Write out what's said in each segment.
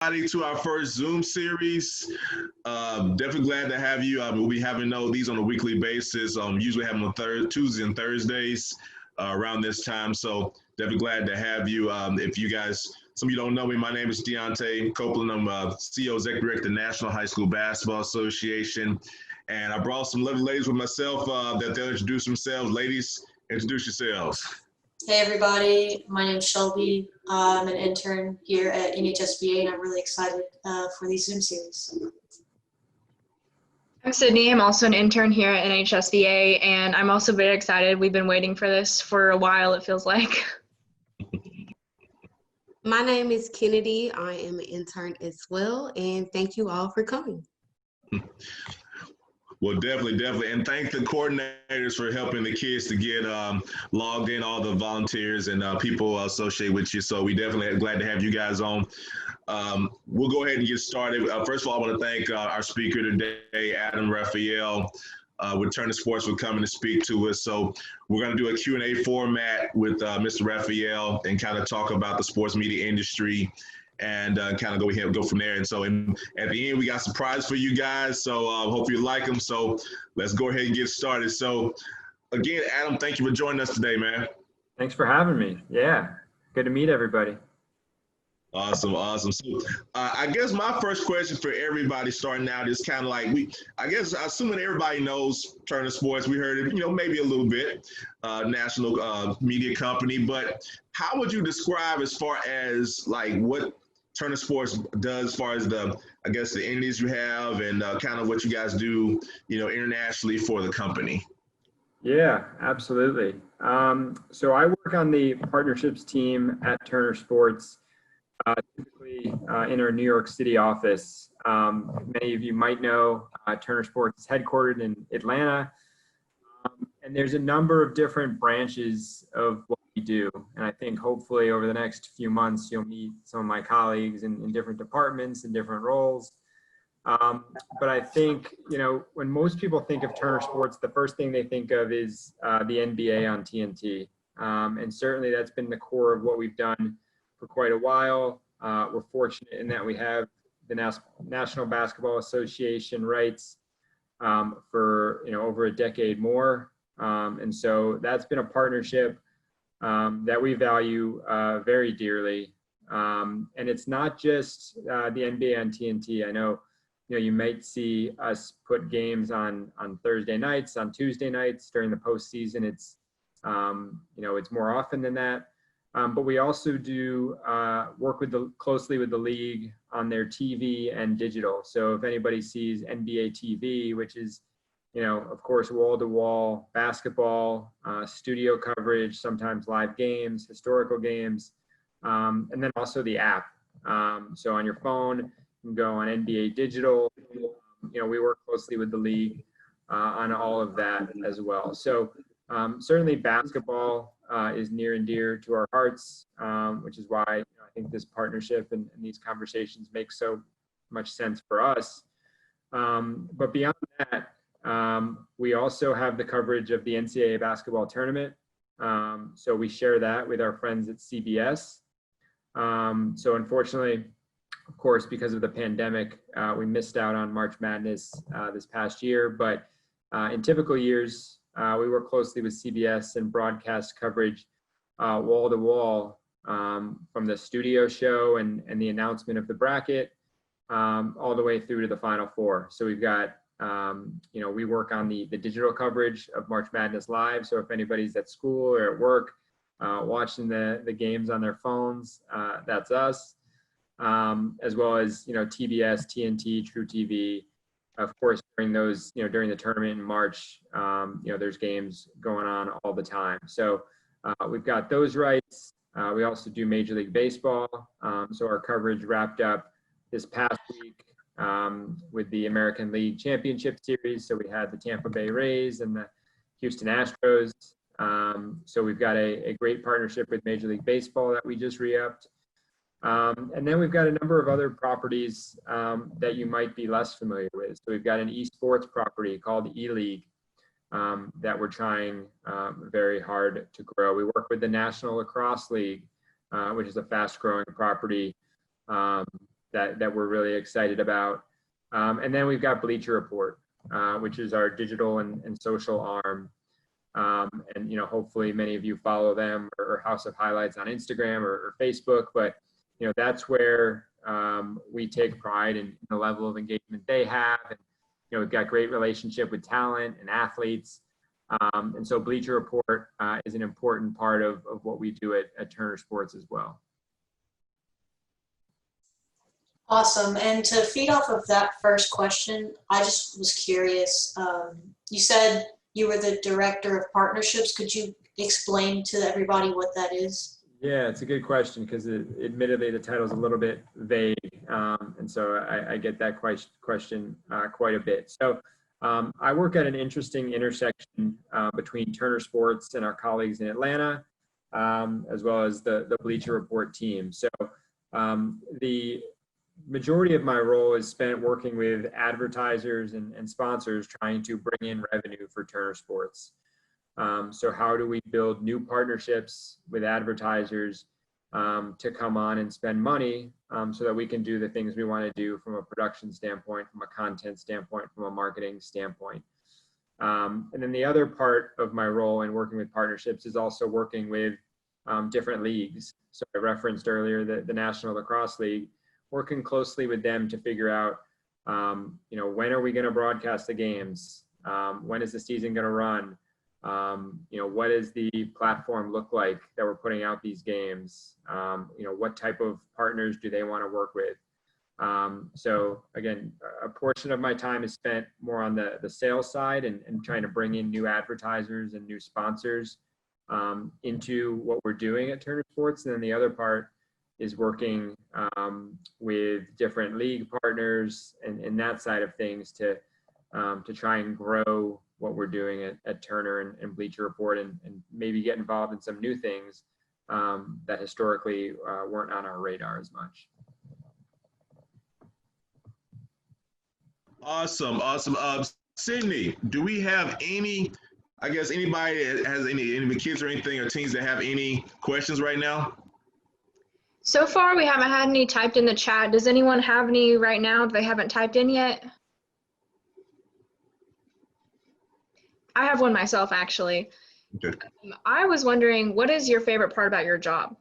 To our first Zoom series. Definitely glad to have you. We'll be having these on a weekly basis. Usually have them on Tuesdays and Thursdays around this time. So definitely glad to have you. If you guys, some of you don't know me, my name is Deontay Copeland. I'm CEO, Executive Director, National High School Basketball Association. And I brought some lovely ladies with myself that they'll introduce themselves. Ladies, introduce yourselves. Hey everybody, my name is Shelby. I'm an intern here at NHSBA and I'm really excited for these Zoom series. I'm Sydney. I'm also an intern here at NHSBA and I'm also very excited. We've been waiting for this for a while, it feels like. My name is Kennedy. I am an intern as well, and thank you all for coming. Well, definitely. And thank the coordinators for helping the kids to get logged in, all the volunteers and people associated with you. So we definitely are glad to have you guys on. We'll go ahead and get started. First of all, I want to thank our speaker today, Raphael, with Turner Sports for coming to speak to us. So we're going to do a Q&A format with Mr. Raphael and kind of talk about the sports media industry and kind of go from there. And so at the end, we got a surprise for you guys. So hope you like them. So let's go ahead and get started. So again, Adam, thank you for joining us today, man. Thanks for having me. Yeah, good to meet everybody. Awesome. So I guess my first question for everybody starting out is kind of like, assuming everybody knows Turner Sports, we heard it, maybe a little bit, national media company, but how would you describe as far as like what Turner Sports does as far as the entities you have and kind of what you guys do, internationally for the company? Yeah, absolutely. So I work on the partnerships team at Turner Sports, typically in our New York City office. Many of you might know Turner Sports is headquartered in Atlanta, and there's a number of different branches of what we do. And I think hopefully over the next few months, you'll meet some of my colleagues in different departments and different roles. But I think, when most people think of Turner Sports, the first thing they think of is the NBA on TNT. And certainly that's been the core of what we've done for quite a while. We're fortunate in that we have the National Basketball Association rights for over a decade more. And so that's been a partnership that we value very dearly. And it's not just the NBA on TNT. I know, you might see us put games on Thursday nights, on Tuesday nights during the postseason. It's it's more often than that. But we also do work closely with the league on their TV and digital. So if anybody sees NBA TV, which is, of course, wall-to-wall basketball, studio coverage, sometimes live games, historical games, and then also the app. So on your phone, you can go on NBA Digital. We work closely with the league on all of that as well. So certainly basketball is near and dear to our hearts, which is why I think this partnership and these conversations make so much sense for us. But beyond that, we also have the coverage of the NCAA basketball tournament. So we share that with our friends at CBS. So unfortunately, of course, because of the pandemic, we missed out on March Madness this past year. But in typical years, we work closely with CBS and broadcast coverage wall to wall from the studio show and the announcement of the bracket all the way through to the Final Four. So we've got, we work on the digital coverage of March Madness Live. So if anybody's at school or at work watching the games on their phones, that's us, as well as, TBS, TNT, True TV. Of course, during those, during the tournament in March, there's games going on all the time. So we've got those rights. We also do Major League Baseball. So our coverage wrapped up this past week with the American League Championship Series. So we had the Tampa Bay Rays and the Houston Astros. So we've got a great partnership with Major League Baseball that we just re-upped. And then we've got a number of other properties that you might be less familiar with. So we've got an esports property called E-League that we're trying very hard to grow. We work with the National Lacrosse League, which is a fast growing property. that we're really excited about. And then we've got Bleacher Report, which is our digital and social arm. And hopefully many of you follow them, or House of Highlights on Instagram or Facebook. But that's where we take pride in the level of engagement they have. And we've got great relationship with talent and athletes. And so Bleacher Report is an important part of what we do at Turner Sports as well. Awesome. And to feed off of that first question, I just was curious. You said you were the director of partnerships. Could you explain to everybody what that is? Yeah, it's a good question, because admittedly the title is a little bit vague. And so I get that question quite a bit. So I work at an interesting intersection between Turner Sports and our colleagues in Atlanta, as well as the Bleacher Report team. So the majority of my role is spent working with advertisers and sponsors trying to bring in revenue for Turner Sports. So how do we build new partnerships with advertisers to come on and spend money so that we can do the things we want to do from a production standpoint, from a content standpoint, from a marketing standpoint. And then the other part of my role in working with partnerships is also working with different leagues. So I referenced earlier the National Lacrosse League, working closely with them to figure out, when are we going to broadcast the games? When is the season going to run? What does the platform look like that we're putting out these games? What type of partners do they want to work with? So again, a portion of my time is spent more on the sales side and trying to bring in new advertisers and new sponsors into what we're doing at Turner Sports. And then the other part is working with different league partners and that side of things to try and grow what we're doing at Turner and Bleacher Report, and maybe get involved in some new things that historically weren't on our radar as much. Awesome. Sydney, do we have anybody that has any kids or anything, or teens that have any questions right now? So far, we haven't had any typed in the chat. Does anyone have any right now that they haven't typed in yet? I have one myself, actually. Okay. I was wondering, what is your favorite part about your job?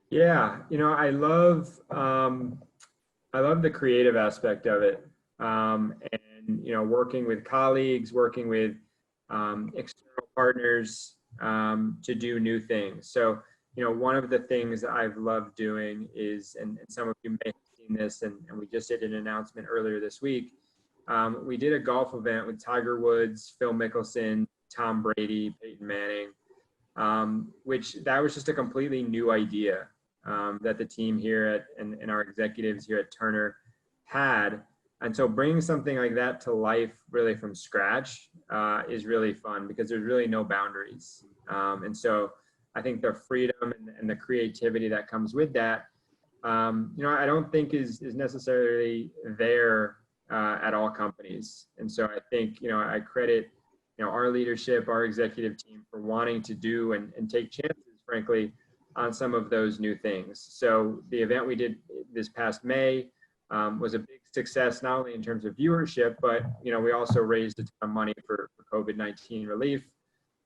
Yeah, I love the creative aspect of it, and working with colleagues, working with external partners to do new things. So one of the things that I've loved doing is, and some of you may have seen this, and we just did an announcement earlier this week. We did a golf event with Tiger Woods, Phil Mickelson, Tom Brady, Peyton Manning, which that was just a completely new idea that the team here and our executives here at Turner had. And so bringing something like that to life really from scratch is really fun, because there's really no boundaries. And so I think the freedom and the creativity that comes with that, I don't think is necessarily there at all companies. And so I think, I credit, our leadership, our executive team, for wanting to do and take chances, frankly, on some of those new things. So the event we did this past May was a big success, not only in terms of viewership, but, we also raised a ton of money for COVID-19 relief.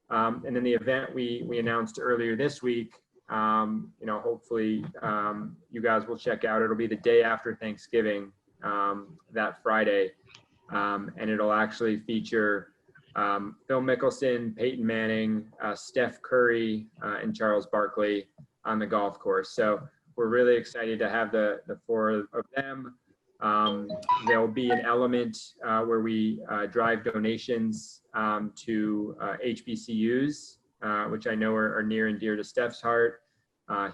And then the event we announced earlier this week, hopefully you guys will check out. It'll be the day after Thanksgiving, that Friday, and it'll actually feature Phil Mickelson, Peyton Manning, Steph Curry, and Charles Barkley on the golf course. So we're really excited to have the four of them. There'll be an element where we drive donations to HBCUs, which I know are near and dear to Steph's heart.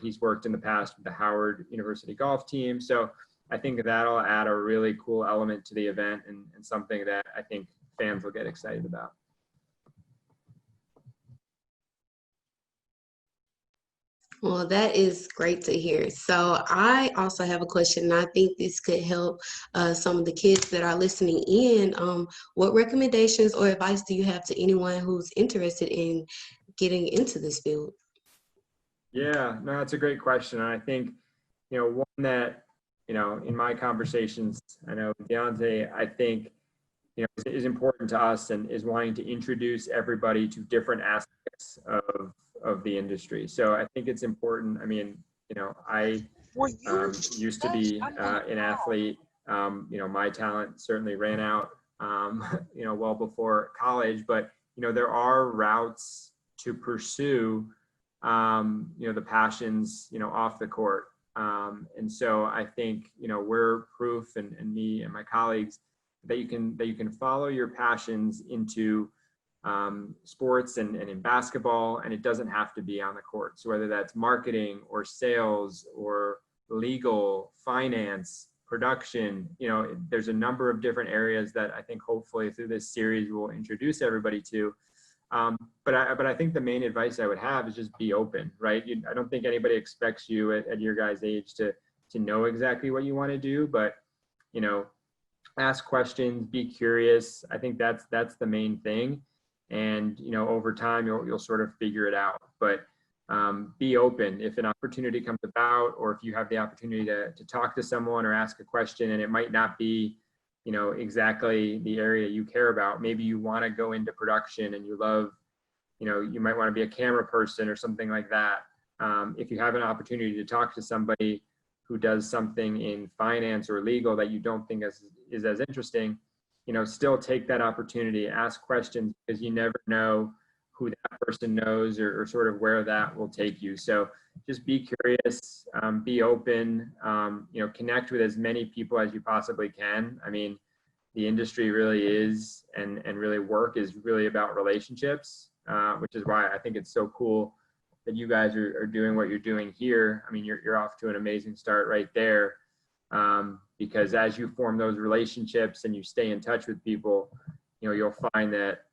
He's worked in the past with the Howard University golf team. So I think that'll add a really cool element to the event, and something that I think fans will get excited about. Well, that is great to hear. So I also have a question, and I think this could help some of the kids that are listening in. What recommendations or advice do you have to anyone who's interested in getting into this field? Yeah, no, that's a great question. And I think, one that in my conversations, I know Deontay, I think, is important to us and is wanting to introduce everybody to different aspects of the industry. So I think it's important. I mean, I used to be an athlete. My talent certainly ran out, well before college, but, there are routes to pursue, the passions, off the court. And so I think, we're proof, and me and my colleagues, that you can follow your passions into sports and in basketball, and it doesn't have to be on the court. So whether that's marketing or sales or legal, finance, production, there's a number of different areas that I think hopefully through this series we'll introduce everybody to. But I think the main advice I would have is just be open, right? I don't think anybody expects you at your guys' age to know exactly what you want to do, but ask questions, be curious. I think that's the main thing. And, over time you'll sort of figure it out, but be open. If an opportunity comes about, or if you have the opportunity to talk to someone or ask a question, and it might not be, exactly the area you care about. Maybe you want to go into production and you love, you might want to be a camera person or something like that. If you have an opportunity to talk to somebody who does something in finance or legal that you don't think is as interesting, still take that opportunity, ask questions, because you never know who that person knows or sort of where that will take you. So just be curious, be open, connect with as many people as you possibly can. I mean, the industry really is, and really work is really about relationships, which is why I think it's so cool that you guys are doing what you're doing here. I mean, you're off to an amazing start right there, because as you form those relationships and you stay in touch with people, you'll find that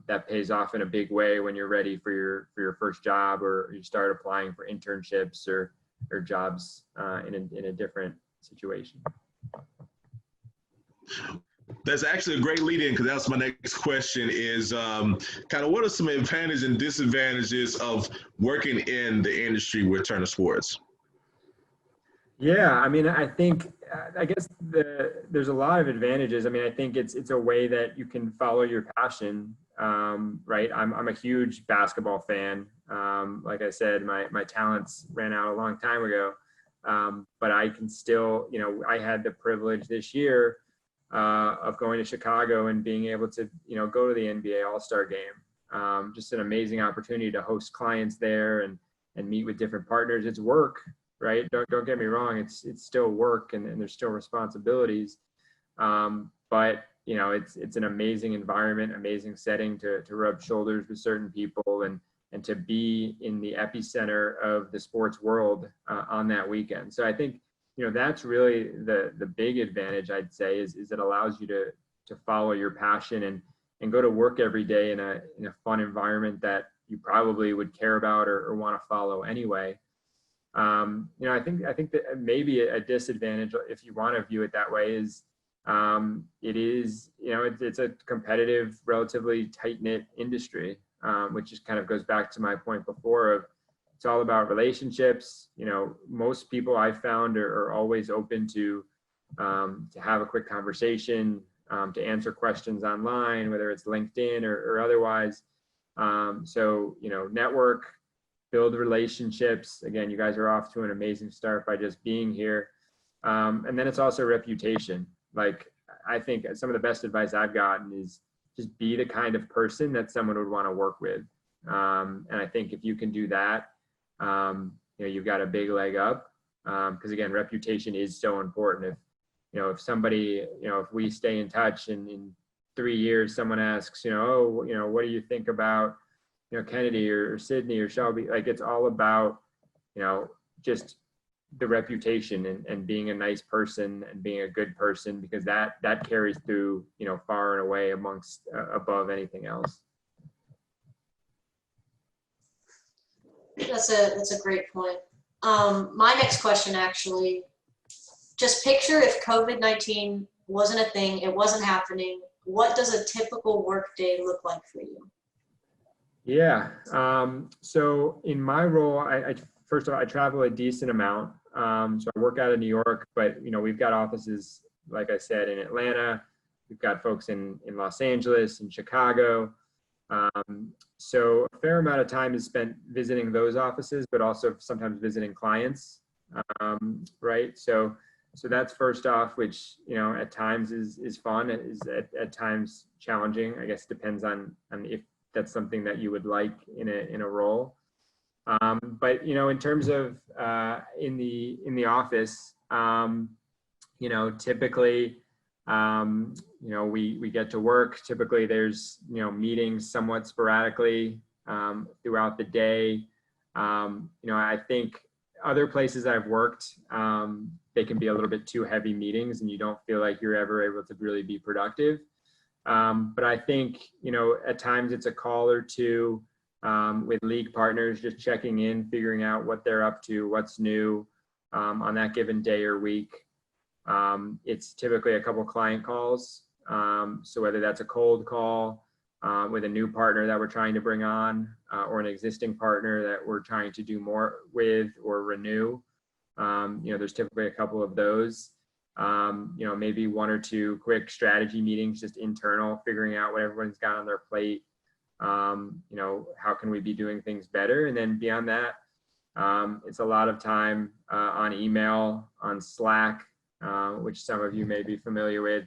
that pays off in a big way when you're ready for your first job, or you start applying for internships or jobs in a different situation. That's actually a great lead in, because that's my next question is kind of what are some advantages and disadvantages of working in the industry with Turner Sports? Yeah, I mean, I think, I guess there's a lot of advantages. I mean, I think it's a way that you can follow your passion, right? I'm a huge basketball fan. Like I said, my talents ran out a long time ago, but I can still, I had the privilege this year of going to Chicago and being able to, go to the NBA All-Star game. Just an amazing opportunity to host clients there and meet with different partners. It's work, right? Don't get me wrong. It's still work, and there's still responsibilities. But it's an amazing environment, amazing setting to rub shoulders with certain people and to be in the epicenter of the sports world on that weekend. So I think, that's really the big advantage, I'd say, is it allows you to follow your passion and go to work every day in a fun environment that you probably would care about or want to follow anyway. I think that maybe a disadvantage, if you want to view it that way, is it is, it's a competitive, relatively tight-knit industry, which just kind of goes back to my point before of it's all about relationships. Most people I found are always open to have a quick conversation, to answer questions online, whether it's LinkedIn or otherwise. So, network, build relationships. Again, you guys are off to an amazing start by just being here. And then it's also reputation. Like, I think some of the best advice I've gotten is just be the kind of person that someone would want to work with. And I think if you can do that, you've got a big leg up. Because again, reputation is so important. If somebody, if we stay in touch and in 3 years, someone asks, what do you think about, Kennedy or Sydney or Shelby? Like, it's all about, just the reputation and being a nice person and being a good person, because that carries through, far and away above anything else. That's a great point. My next question, actually, just picture if COVID-19 wasn't a thing, it wasn't happening, what does a typical workday look like for you? Yeah. So in my role, first of all, I travel a decent amount. So I work out of New York, but we've got offices, like I said, in Atlanta. We've got folks in Los Angeles, in Chicago. So a fair amount of time is spent visiting those offices, but also sometimes visiting clients, right? So that's first off, which at times is fun, is at times challenging. I guess depends on if that's something that you would like in a role. But in terms of in the office, typically we get to work. Typically there's meetings somewhat sporadically throughout the day. I think other places I've worked, they can be a little bit too heavy meetings and you don't feel like you're ever able to really be productive. But I think at times it's a call or two with league partners, just checking in, figuring out what they're up to, what's new on that given day or week. It's typically a couple client calls. So whether that's a cold call with a new partner that we're trying to bring on or an existing partner that we're trying to do more with or renew, there's typically a couple of those. Maybe one or two quick strategy meetings, just internal, figuring out what everyone's got on their plate. How can we be doing things better? And then beyond that, it's a lot of time on email, on Slack, which some of you may be familiar with,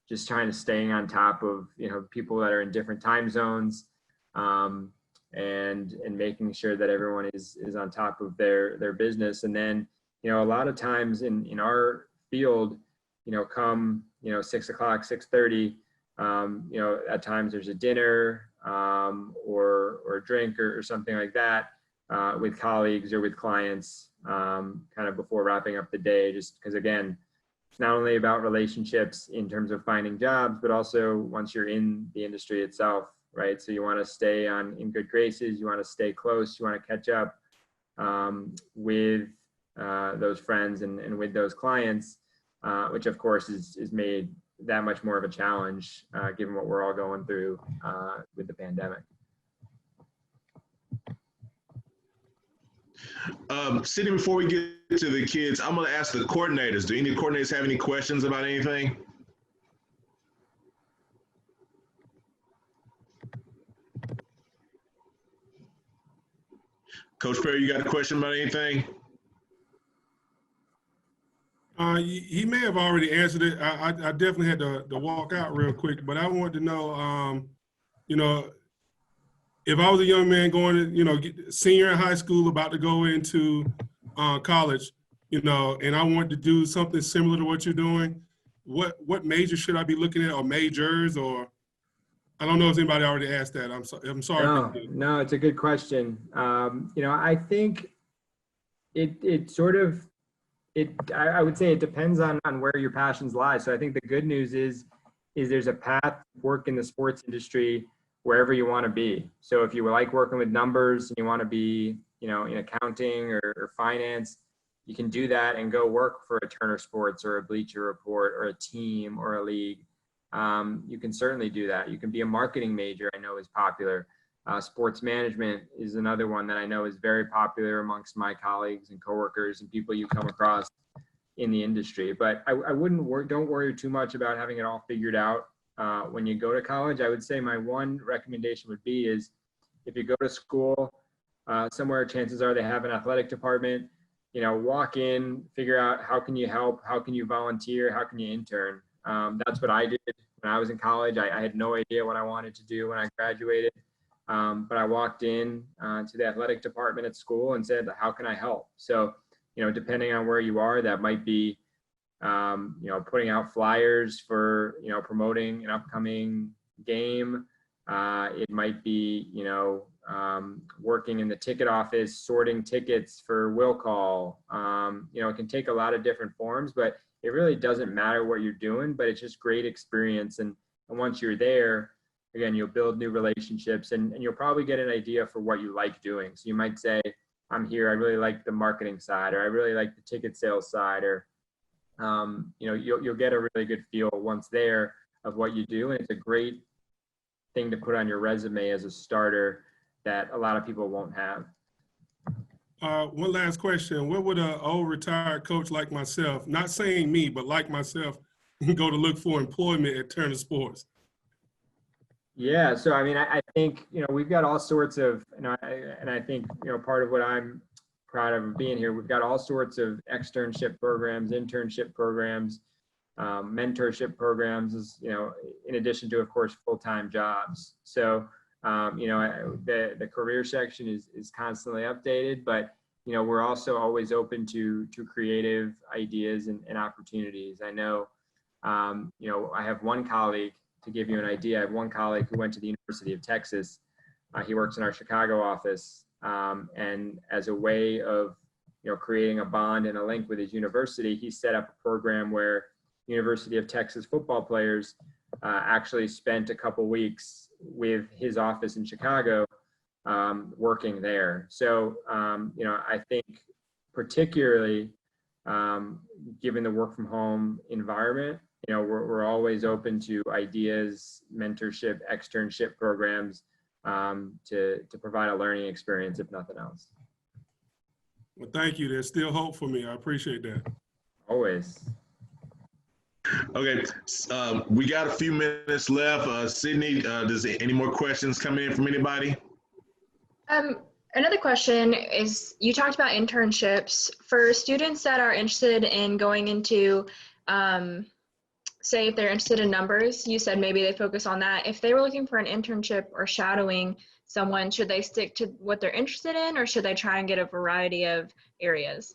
just trying to staying on top of, people that are in different time zones, and making sure that everyone is on top of their business. And then, a lot of times in our field, come, 6 o'clock, 6:30, at times there's a dinner, or a drink or something like that, with colleagues or with clients, kind of before wrapping up the day, just because again, it's not only about relationships in terms of finding jobs, but also once you're in the industry itself, right? So you want to stay in good graces, you want to stay close, you want to catch up with those friends and with those clients, which of course is made that much more of a challenge given what we're all going through with the pandemic. Sydney, before we get to the kids, I'm going to ask the coordinators. Do any coordinators have any questions about anything? Coach Perry, you got a question about anything? He may have already answered it. I definitely had to walk out real quick, but I wanted to know, if I was a young man going to, senior in high school, about to go into college, and I wanted to do something similar to what you're doing, what major should I be looking at, or majors, or I don't know if anybody already asked that. I'm sorry. No, it's a good question. I think I would say it depends on where your passions lie. So I think the good news is there's a path to work in the sports industry wherever you want to be. So if you like working with numbers and you want to be, in accounting or finance, you can do that and go work for a Turner Sports or a Bleacher Report or a team or a league. You can certainly do that. You can be a marketing major, I know is popular. Sports management is another one that I know is very popular amongst my colleagues and coworkers and people you come across in the industry. But I don't worry too much about having it all figured out when you go to college. I would say my one recommendation would be is if you go to school somewhere, chances are they have an athletic department. Walk in, figure out how can you help, how can you volunteer, how can you intern. That's what I did when I was in college. I had no idea what I wanted to do when I graduated. But I walked in to the athletic department at school and said, how can I help? So, depending on where you are, that might be, putting out flyers for, promoting an upcoming game. It might be, working in the ticket office, sorting tickets for will call. It can take a lot of different forms, but it really doesn't matter what you're doing, but it's just great experience. And once you're there, again, you'll build new relationships and you'll probably get an idea for what you like doing. So you might say, I'm here, I really like the marketing side, or I really like the ticket sales side, or, you'll get a really good feel once there of what you do. And it's a great thing to put on your resume as a starter that a lot of people won't have. One last question. What would an old retired coach like myself, not saying me, but like myself, go to look for employment at Turner Sports? Yeah, so I mean, I think, we've got all sorts of, and I think, part of what I'm proud of being here, we've got all sorts of externship programs, internship programs, mentorship programs, in addition to, of course, full-time jobs. So, the career section is constantly updated, but, we're also always open to creative ideas and opportunities. I know, I have one colleague, to give you an idea, I have one colleague who went to the University of Texas. He works in our Chicago office. And as a way of, creating a bond and a link with his university, he set up a program where University of Texas football players actually spent a couple weeks with his office in Chicago working there. So, I think particularly given the work from home environment, we're always open to ideas, mentorship, externship programs to provide a learning experience, if nothing else. Well, thank you. There's still hope for me. I appreciate that. Always. Okay, we got a few minutes left. Sydney, does any more questions come in from anybody? Another question is, you talked about internships. For students that are interested in going into, say if they're interested in numbers, you said maybe they focus on that. If they were looking for an internship or shadowing someone, should they stick to what they're interested in, or should they try and get a variety of areas?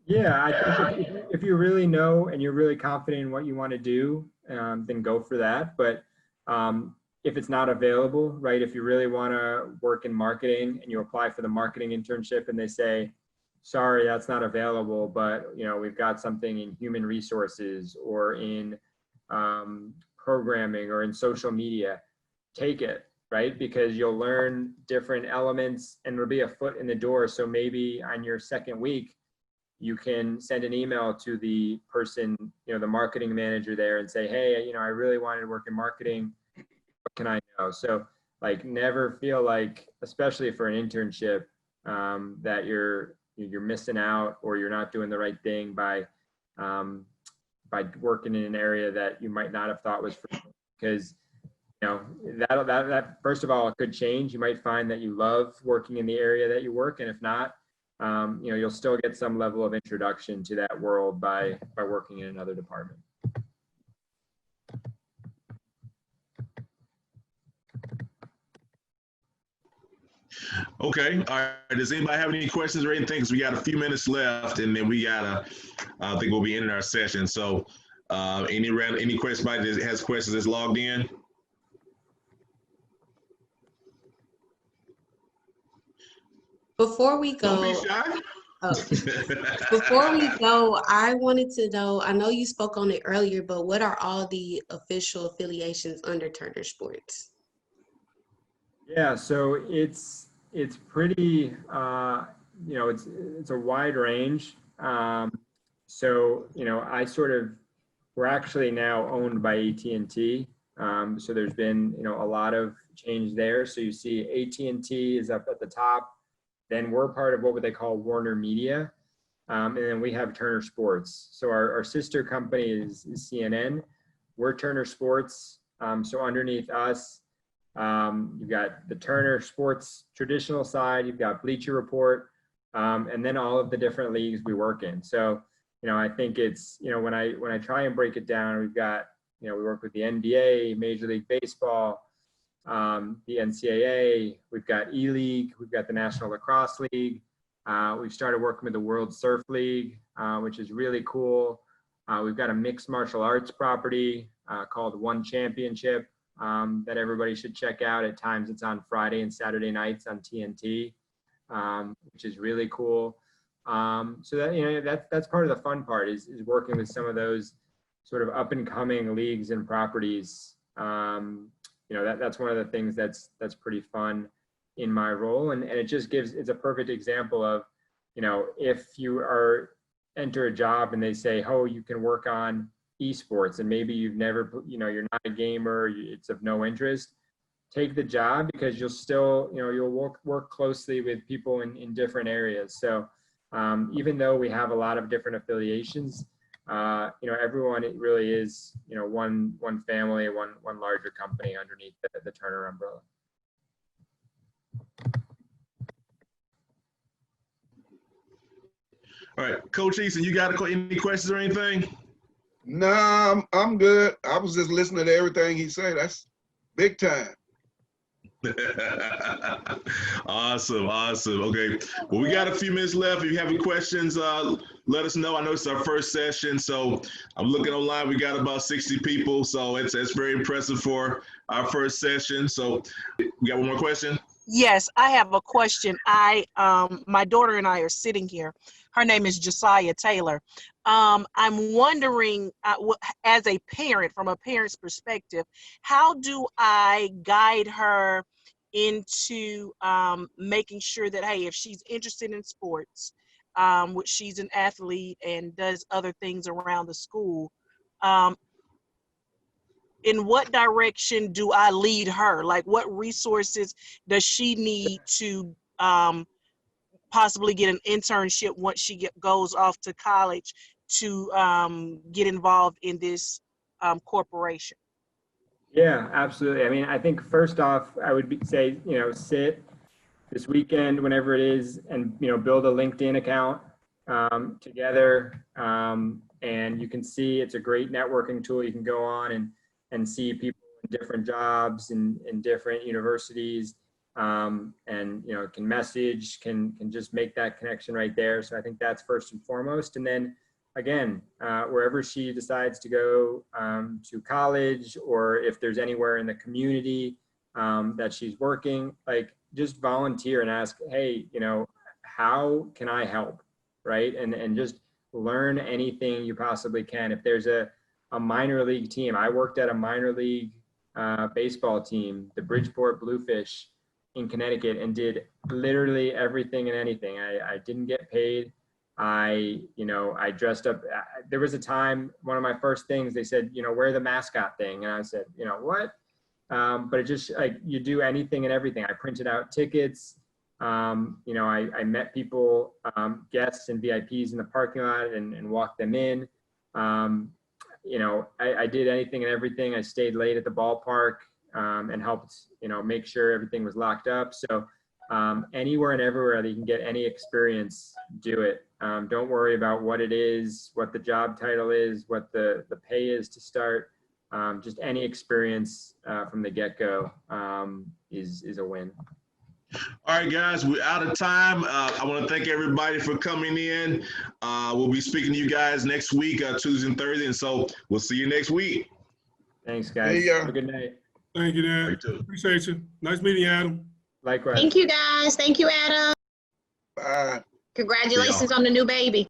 Yeah, I think if you really know and you're really confident in what you want to do, then go for that. But if it's not available, right, if you really want to work in marketing and you apply for the marketing internship and they say, sorry, that's not available, but we've got something in human resources or in programming or in social media, take it, right? Because you'll learn different elements and it'll be a foot in the door. So maybe on your second week, you can send an email to the person, the marketing manager there and say, hey, I really wanted to work in marketing. What can I know? So like, never feel like, especially for an internship, that you're missing out or you're not doing the right thing by working in an area that you might not have thought was for you. Because that first of all, it could change. You might find that you love working in the area that you work, and if not, you'll still get some level of introduction to that world by working in another department. Okay. All right. Does anybody have any questions or anything? Because we got a few minutes left, and then we gotta. I think we'll be ending our session. So, any question? Anybody that has questions that's logged in? Before we go, Don't be shy. before we go, I wanted to know, I know you spoke on it earlier, but what are all the official affiliations under Turner Sports? Yeah, so it's pretty, it's a wide range. So, we're actually now owned by AT&T. So there's been, a lot of change there. So you see AT&T is up at the top. Then we're part of what they call Warner Media. And then we have Turner Sports. So our sister company is CNN. We're Turner Sports. So underneath us, you've got the Turner Sports traditional side, you've got Bleacher Report, and then all of the different leagues we work in. So, I think it's, when I try and break it down, we've got, we work with the NBA, Major League Baseball, the NCAA, we've got E-League, we've got the National Lacrosse League. We've started working with the World Surf League, which is really cool. We've got a mixed martial arts property called One Championship that everybody should check out. At times it's on Friday and Saturday nights on TNT, which is really cool. So that, that's part of the fun part is working with some of those sort of up and coming leagues and properties. That's one of the things that's pretty fun in my role. And it just it's a perfect example of, if you enter a job and they say, oh, you can work on esports, and maybe you've never, you're not a gamer, it's of no interest. take the job, because you'll still, you'll work closely with people in different areas. So even though we have a lot of different affiliations, everyone, it really is, one family, one larger company underneath the Turner umbrella. All right, Coach Easton, you got any questions or anything? Nah, I'm good. I was just listening to everything he said. That's big time. Awesome. Okay, well, we got a few minutes left. If you have any questions, let us know. I know it's our first session, so I'm looking online. We got about 60 people, so it's very impressive for our first session. So we got one more question? Yes, I have a question. My daughter and I are sitting here. Her name is Josiah Taylor. I'm wondering, as a parent, from a parent's perspective, how do I guide her into making sure that, hey, if she's interested in sports, which she's an athlete and does other things around the school, in what direction do I lead her? Like, what resources does she need to possibly get an internship once she goes off to college to get involved in this corporation? Yeah, absolutely. I mean, I think first off, I would say, sit this weekend, whenever it is, and, build a LinkedIn account together. And you can see it's a great networking tool. You can go on and see people in different jobs in different universities, and can message, can just make that connection right there. So I think that's first and foremost. And then again, wherever she decides to go to college, or if there's anywhere in the community that she's working, like, just volunteer and ask, hey, how can I help, right? And just learn anything you possibly can. If there's a minor league team, I worked at a minor league baseball team, the Bridgeport Bluefish in Connecticut, and did literally everything and anything. I didn't get paid. I dressed up. There was a time, one of my first things, they said, wear the mascot thing. And I said, what? But it just, like, you do anything and everything. I printed out tickets. I met people, guests and VIPs in the parking lot and walked them in. I did anything and everything. I stayed late at the ballpark and helped, make sure everything was locked up. So anywhere and everywhere that you can get any experience, do it. Don't worry about what it is, what the job title is, what the pay is to start. Just any experience from the get-go is a win. All right, guys, we're out of time. I want to thank everybody for coming in. We'll be speaking to you guys next week, Tuesday and Thursday, and so we'll see you next week. Thanks, guys. See ya. Have a good night. Thank you, Dan. Appreciate you. Nice meeting you, Adam. Likewise. Thank you, guys. Thank you, Adam. Bye. Congratulations on the new baby.